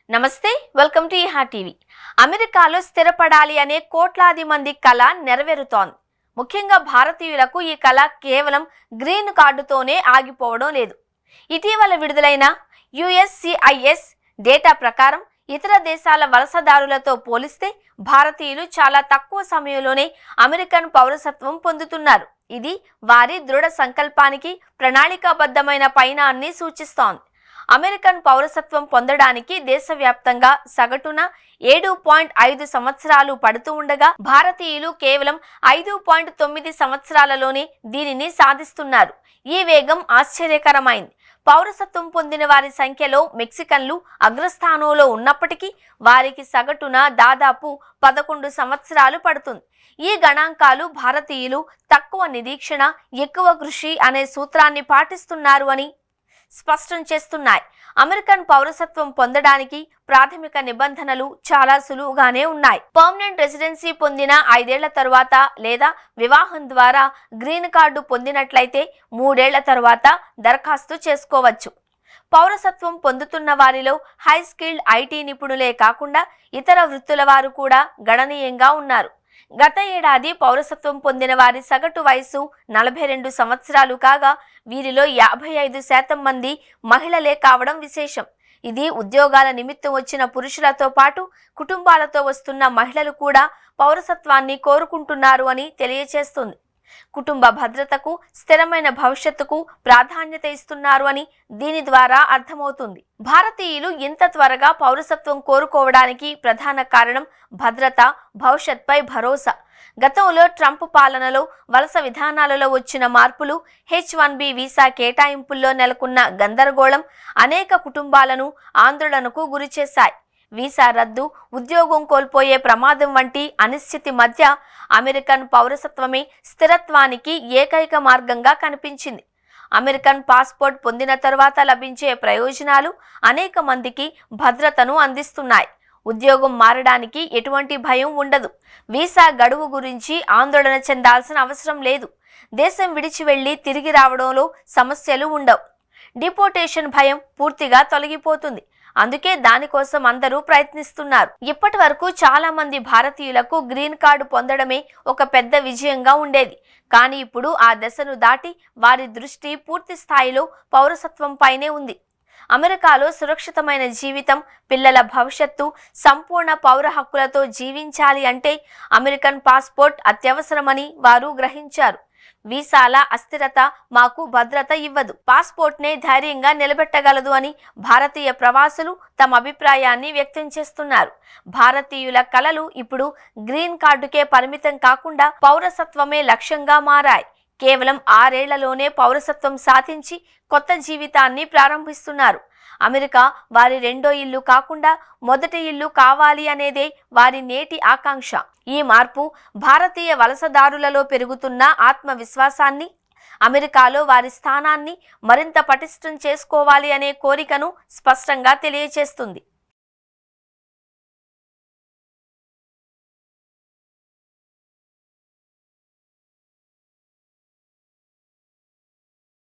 నమస్తే, welcome to ఈహా TV. అమెరికాలో స్థిరపడాలి అనే కోట్లాది మంది కల నెరవేరుతోంది. ముఖ్యంగా భారతీయులకు ఈ కల కేవలం గ్రీన్ కార్డుతోనే ఆగిపోవడం లేదు. ఇటీవల విడుదలైన USCIS డేటా ప్రకారం ఇతర దేశాల వలసదారులతో పోలిస్తే భారతీయులు చాలా తక్కువ సమయంలోనే అమెరికన్ పౌరసత్వం పొందుతున్నారు. ఇది వారి దృఢ సంకల్పానికి, ప్రణాళికాబద్ధమైన పయనాన్ని సూచిస్తోంది. అమెరికన్ పౌరసత్వం పొందడానికి దేశవ్యాప్తంగా సగటున 7.5 సంవత్సరాలు పడుతూ ఉండగా భారతీయులు కేవలం 5.9 సంవత్సరాలలోనే దీనిని సాధిస్తున్నారు. ఈ వేగం ఆశ్చర్యకరమైంది. పౌరసత్వం పొందిన వారి సంఖ్యలో మెక్సికన్లు అగ్రస్థానంలో ఉన్నప్పటికీ వారికి సగటున దాదాపు 11 సంవత్సరాలు పడుతుంది. ఈ గణాంకాలు భారతీయులు తక్కువ నిరీక్షణ, ఎక్కువ కృషి అనే సూత్రాన్ని పాటిస్తున్నారు అని స్పష్టం చేస్తున్నాయి. అమెరికన్ పౌరసత్వం పొందడానికి ప్రాథమిక నిబంధనలు చాలా సులువుగానే ఉన్నాయి. పర్మనెంట్ రెసిడెన్సీ పొందిన 5 ఏళ్ల తరువాత లేదా వివాహం ద్వారా గ్రీన్ కార్డు పొందినట్లయితే 3 ఏళ్ల తరువాత దరఖాస్తు చేసుకోవచ్చు. పౌరసత్వం పొందుతున్న వారిలో హై స్కిల్డ్ IT నిపుణులే కాకుండా ఇతర వృత్తుల వారు కూడా గణనీయంగా ఉన్నారు. గత ఏడాది పౌరసత్వం పొందిన వారి సగటు వయసు 42 సంవత్సరాలు కాగా వీరిలో 55% మంది మహిళలే కావడం విశేషం. ఇది ఉద్యోగాల నిమిత్తం వచ్చిన పురుషులతో పాటు కుటుంబాలతో వస్తున్న మహిళలు కూడా పౌరసత్వాన్ని కోరుకుంటున్నారు అని తెలియజేస్తుంది. కుటుంబ భద్రతకు, స్థిరమైన భవిష్యత్తుకు ప్రాధాన్యత ఇస్తున్నారు అని దీని ద్వారా అర్థమవుతుంది. భారతీయులు ఇంత త్వరగా పౌరసత్వం కోరుకోవడానికి ప్రధాన కారణం భద్రత, భవిష్యత్పై భరోసా. గతంలో ట్రంప్ పాలనలో వలస విధానాలలో వచ్చిన మార్పులు, H-1B వీసా కేటాయింపుల్లో నెలకొన్న గందరగోళం అనేక కుటుంబాలను ఆందోళనకు గురిచేశాయి. వీసా రద్దు, ఉద్యోగం కోల్పోయే ప్రమాదం వంటి అనిశ్చితి మధ్య అమెరికన్ పౌరసత్వమే స్థిరత్వానికి ఏకైక మార్గంగా కనిపించింది. అమెరికన్ పాస్పోర్ట్ పొందిన తర్వాత లభించే ప్రయోజనాలు అనేక మందికి భద్రతను అందిస్తున్నాయి. ఉద్యోగం మారడానికి ఎటువంటి భయం ఉండదు. వీసా గడువు గురించి ఆందోళన చెందాల్సిన అవసరం లేదు. దేశం విడిచి వెళ్లి తిరిగి రావడంలో సమస్యలు ఉండవు. డిపోర్టేషన్ భయం పూర్తిగా తొలగిపోతుంది. అందుకే దానికోసం అందరూ ప్రయత్నిస్తున్నారు. ఇప్పటి వరకు చాలా మంది భారతీయులకు గ్రీన్ కార్డు పొందడమే ఒక పెద్ద విజయంగా ఉండేది. కానీ ఇప్పుడు ఆ దశను దాటి వారి దృష్టి పూర్తి స్థాయిలో పౌరసత్వం పైనే ఉంది. అమెరికాలో సురక్షితమైన జీవితం, పిల్లల భవిష్యత్తు, సంపూర్ణ పౌర హక్కులతో జీవించాలి అంటే అమెరికన్ పాస్పోర్ట్ అత్యవసరమని వారు గ్రహించారు. వీసాల అస్థిరత మాకు భద్రత ఇవ్వదు, పాస్పోర్ట్నే ధైర్యంగా నిలబెట్టగలదు అని భారతీయ ప్రవాసులు తమ అభిప్రాయాన్ని వ్యక్తం చేస్తున్నారు. భారతీయుల కలలు ఇప్పుడు గ్రీన్ కార్డుకే పరిమితం కాకుండా పౌరసత్వమే లక్ష్యంగా మారాయి. కేవలం 6 ఏళ్లలోనే పౌరసత్వం సాధించి కొత్త జీవితాన్ని ప్రారంభిస్తున్నారు. అమెరికా వారి రెండో ఇల్లు కాకుండా మొదటి ఇల్లు కావాలి అనేదే వారి నేటి ఆకాంక్ష. ఈ మార్పు భారతీయ వలసదారులలో పెరుగుతున్న ఆత్మవిశ్వాసాన్ని, అమెరికాలో వారి స్థానాన్ని మరింత పటిష్టం చేసుకోవాలి అనే కోరికను స్పష్టంగా తెలియజేస్తుంది.